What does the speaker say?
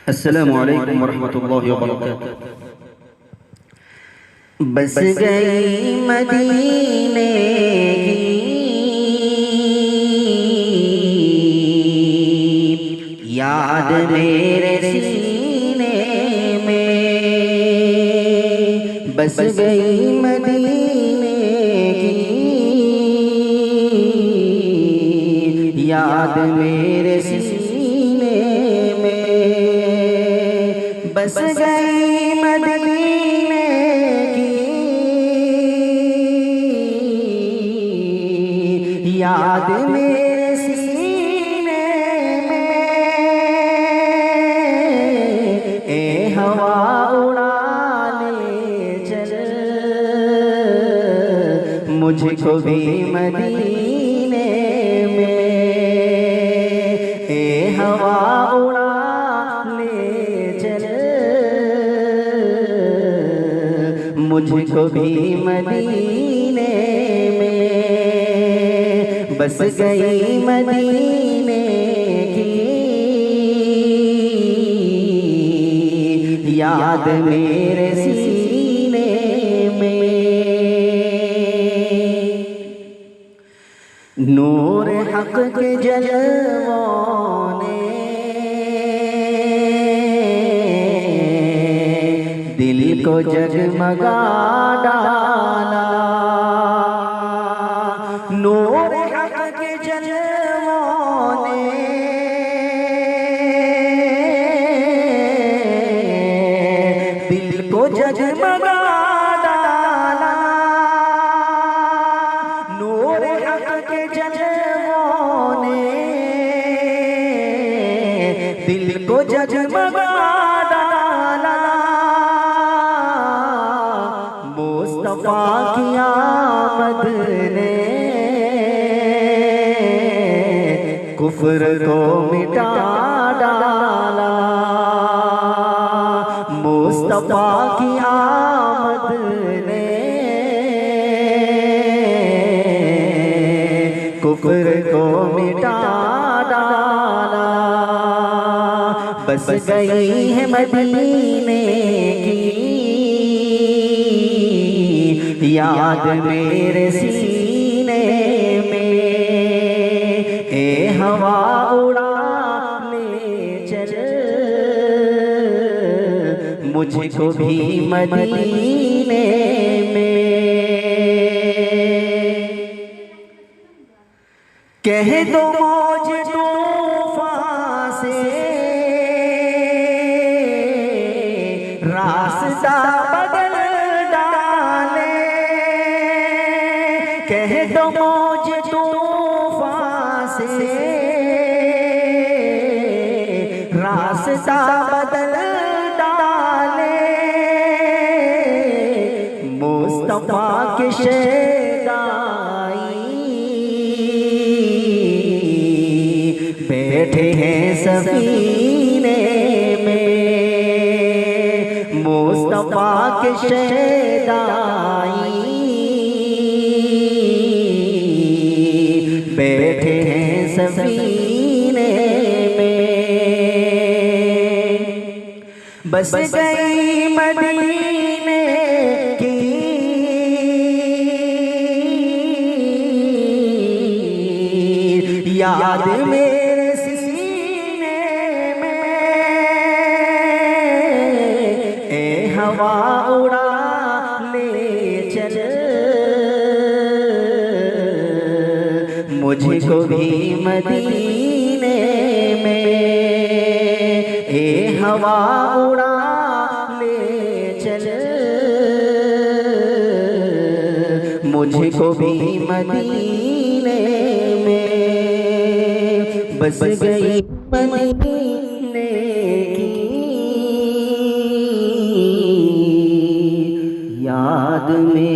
अस्सलामु अलैकुम वरहमतुल्लाहि वबरकातुह। बस गई मदीने की याद मेरे सीने में, बस गई मदीने की याद मेरे सीने में, बस गई मदीने की याद मेरे सीने में। ए हवा उड़ा ले चल मुझको भी मदीने में। ए हवा उड़ा ले चल मुझको भी मदीने में, बस गई मदीने की याद मेरे सीने में। नूर हक के जलवों ने दिल को जगमगा डाला। नूर हक के जलवों ने दिल को जगमगा डाला। नूर हक के जलवों ने दिल को जगमगा डाला। मुस्तफा की आमद ने कुफ्र को मिटा डाला। मुस्तफा की आमद ने कुफ्र को मिटा डाला। बस गई है मदीने की याद मेरे सीने में। ए हवा उड़ा ले चल मुझको भी मदीने में। कह दो मौज तूफान से रास्ता बदल डाले। कह दो मौज तूफान से रास्ता बदल डाले। मुस्तफा के शेदाई बैठे हैं सफीने में। मुस्तफा के शेदाई बैठे हैं सफीने में, बस गई मदीने की याद मेरे सीने में। ए हवा उड़ा ले चल मुझको भी मदीने में। ए हवा उड़ा ले चल मुझको भी मदीने में, बस गई मदीने की याद में।